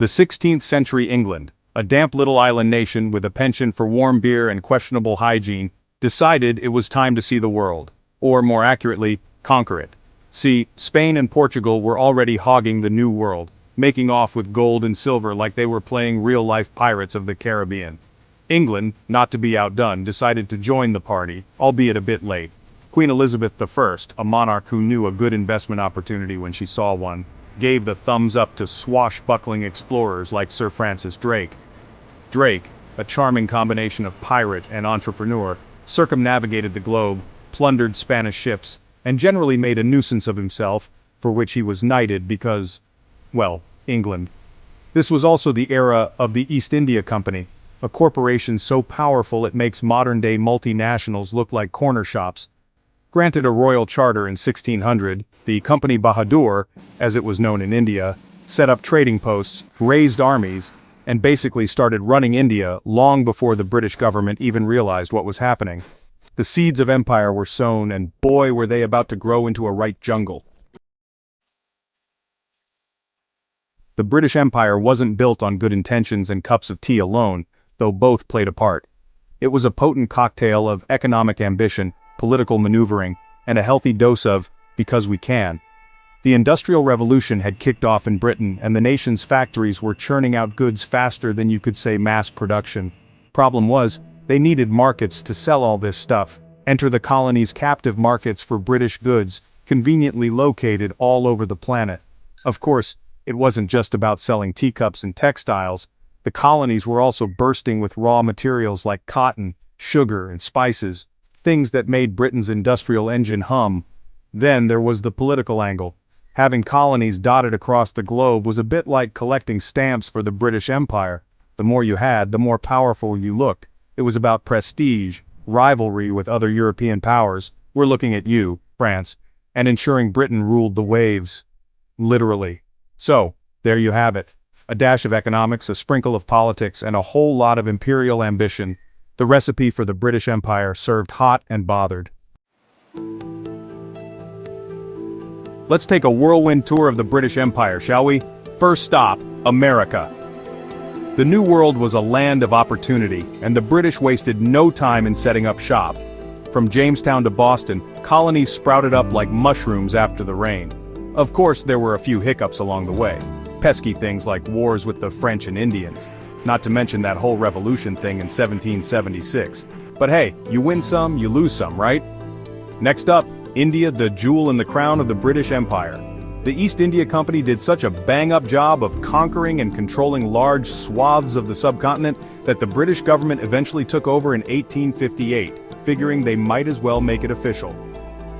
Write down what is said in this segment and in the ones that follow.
The 16th century England, a damp little island nation with a penchant for warm beer and questionable hygiene, decided it was time to see the world, or more accurately, conquer it. See, Spain and Portugal were already hogging the New World, making off with gold and silver like they were playing real-life pirates of the Caribbean. England, not to be outdone, decided to join the party, albeit a bit late. Queen Elizabeth I, a monarch who knew a good investment opportunity when she saw one, gave the thumbs up to swashbuckling explorers like Sir Francis Drake. Drake, a charming combination of pirate and entrepreneur, circumnavigated the globe, plundered Spanish ships, and generally made a nuisance of himself, for which he was knighted because, well, England. This was also the era of the East India Company, a corporation so powerful it makes modern-day multinationals look like corner shops. Granted a royal charter in 1600, the Company Bahadur, as it was known in India, set up trading posts, raised armies, and basically started running India long before the British government even realized what was happening. The seeds of empire were sown, and boy were they about to grow into a right jungle. The British Empire wasn't built on good intentions and cups of tea alone, though both played a part. It was a potent cocktail of economic ambition, political maneuvering, and a healthy dose of, because we can. The Industrial Revolution had kicked off in Britain, and the nation's factories were churning out goods faster than you could say mass production. Problem was, they needed markets to sell all this stuff. Enter the colonies' captive markets for British goods, conveniently located all over the planet. Of course, it wasn't just about selling teacups and textiles. The colonies were also bursting with raw materials like cotton, sugar, and spices, things that made Britain's industrial engine hum. Then there was the political angle. Having colonies dotted across the globe was a bit like collecting stamps for the British Empire. The more you had, the more powerful you looked. It was about prestige, rivalry with other European powers, we're looking at you, France, and ensuring Britain ruled the waves. Literally. So, there you have it. A dash of economics, a sprinkle of politics, and a whole lot of imperial ambition. The recipe for the British Empire served hot and bothered. Let's take a whirlwind tour of the British Empire, shall we? First stop, America. The New World was a land of opportunity, and the British wasted no time in setting up shop. From Jamestown to Boston, colonies sprouted up like mushrooms after the rain. Of course, there were a few hiccups along the way. Pesky things like wars with the French and Indians. Not to mention that whole revolution thing in 1776. But hey, you win some, you lose some, right? Next up, India, the jewel in the crown of the British Empire. The East India Company did such a bang-up job of conquering and controlling large swaths of the subcontinent that the British government eventually took over in 1858, figuring they might as well make it official.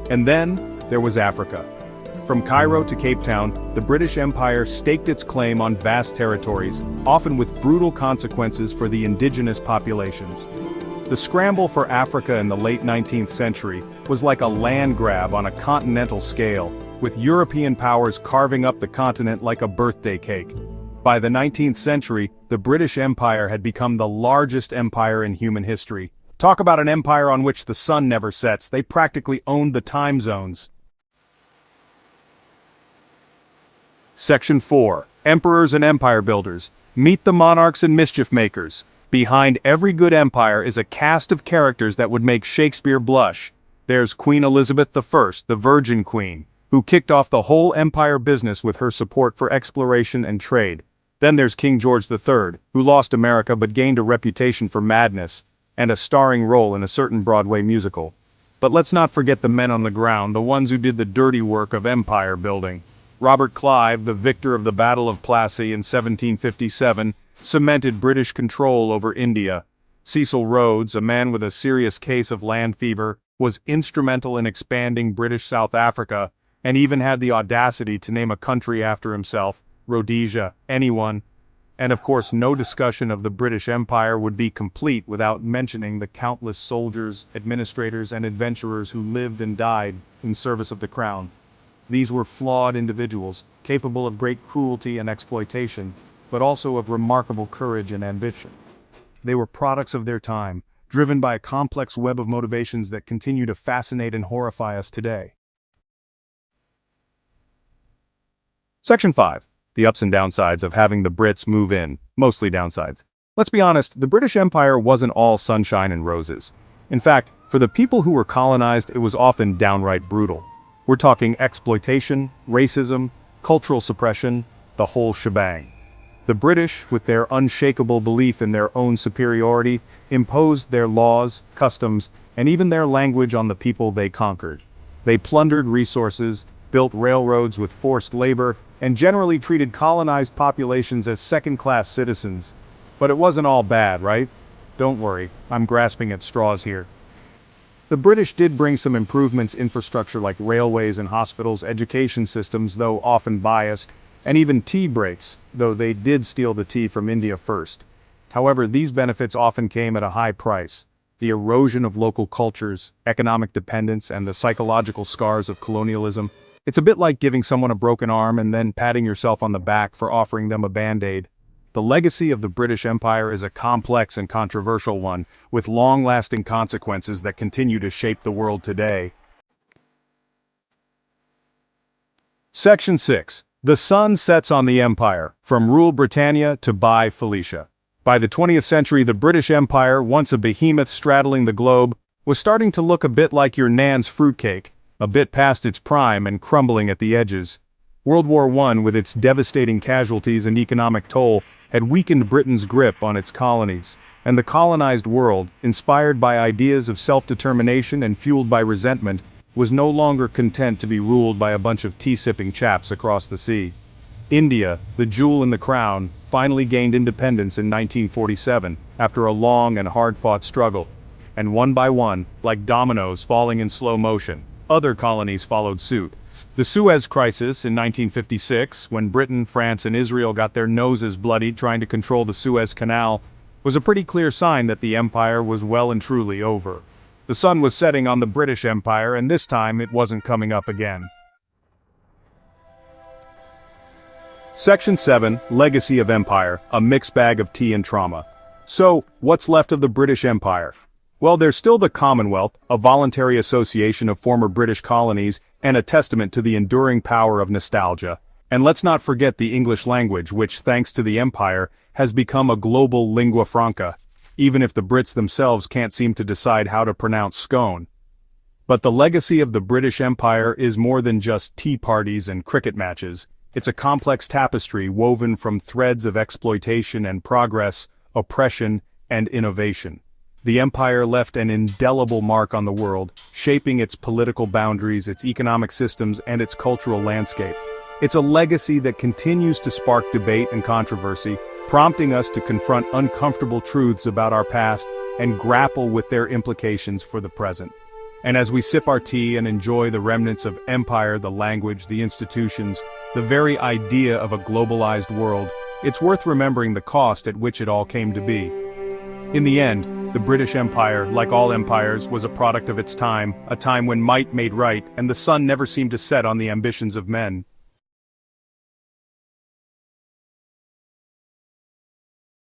And then, there was Africa. From Cairo to Cape Town, the British Empire staked its claim on vast territories, often with brutal consequences for the indigenous populations. The scramble for Africa in the late 19th century was like a land grab on a continental scale, with European powers carving up the continent like a birthday cake. By the 19th century, the British Empire had become the largest empire in human history. Talk about an empire on which the sun never sets, they practically owned the time zones. Section 4. Emperors and Empire Builders. Meet the monarchs and mischief makers. Behind every good empire is a cast of characters that would make Shakespeare blush. There's Queen Elizabeth I, the Virgin Queen, who kicked off the whole empire business with her support for exploration and trade. Then there's King George III, who lost America but gained a reputation for madness, and a starring role in a certain Broadway musical. But let's not forget the men on the ground, the ones who did the dirty work of empire building. Robert Clive, the victor of the Battle of Plassey in 1757, cemented British control over India. Cecil Rhodes, a man with a serious case of land fever, was instrumental in expanding British South Africa, and even had the audacity to name a country after himself, Rhodesia, anyone. And of course, no discussion of the British Empire would be complete without mentioning the countless soldiers, administrators, and adventurers who lived and died in service of the crown. These were flawed individuals, capable of great cruelty and exploitation, but also of remarkable courage and ambition. They were products of their time, driven by a complex web of motivations that continue to fascinate and horrify us today. Section 5. the ups and downsides of having the Brits move in, mostly downsides. Let's be honest, the British Empire wasn't all sunshine and roses. In fact, for the people who were colonized, it was often downright brutal. We're talking exploitation, racism, cultural suppression, the whole shebang. The British, with their unshakable belief in their own superiority, imposed their laws, customs, and even their language on the people they conquered. They plundered resources, built railroads with forced labor, and generally treated colonized populations as second-class citizens. But it wasn't all bad, right? Don't worry, I'm grasping at straws here. The British did bring some improvements in infrastructure like railways and hospitals, education systems, though often biased, and even tea breaks, though they did steal the tea from India first. However, these benefits often came at a high price. The erosion of local cultures, economic dependence, and the psychological scars of colonialism. It's a bit like giving someone a broken arm and then patting yourself on the back for offering them a band-aid. The legacy of the British Empire is a complex and controversial one, with long-lasting consequences that continue to shape the world today. Section 6. The sun sets on the empire, from rule Britannia to buy Felicia. By the 20th century, the British Empire, once a behemoth straddling the globe, was starting to look a bit like your Nan's fruitcake, a bit past its prime and crumbling at the edges. World War I, with its devastating casualties and economic toll, had weakened Britain's grip on its colonies, and the colonized world, inspired by ideas of self-determination and fueled by resentment, was no longer content to be ruled by a bunch of tea-sipping chaps across the sea. India, the jewel in the crown, finally gained independence in 1947, after a long and hard-fought struggle. And one by one, like dominoes falling in slow motion, other colonies followed suit. The Suez Crisis in 1956, when Britain, France, and Israel got their noses bloodied trying to control the Suez Canal, was a pretty clear sign that the empire was well and truly over. The sun was setting on the British Empire, and this time it wasn't coming up again. Section 7, Legacy of Empire, a mixed bag of tea and trauma. So, what's left of the British Empire? Well, there's still the Commonwealth, a voluntary association of former British colonies, and a testament to the enduring power of nostalgia. And let's not forget the English language, which, thanks to the Empire, has become a global lingua franca, even if the Brits themselves can't seem to decide how to pronounce scone. But the legacy of the British Empire is more than just tea parties and cricket matches. It's a complex tapestry woven from threads of exploitation and progress, oppression and innovation. The empire left an indelible mark on the world, shaping its political boundaries, its economic systems, and its cultural landscape. It's a legacy that continues to spark debate and controversy, prompting us to confront uncomfortable truths about our past and grapple with their implications for the present. And as we sip our tea and enjoy the remnants of empire, the language, the institutions, the very idea of a globalized world, it's worth remembering the cost at which it all came to be. In the end, the British Empire, like all empires, was a product of its time, a time when might made right, and the sun never seemed to set on the ambitions of men.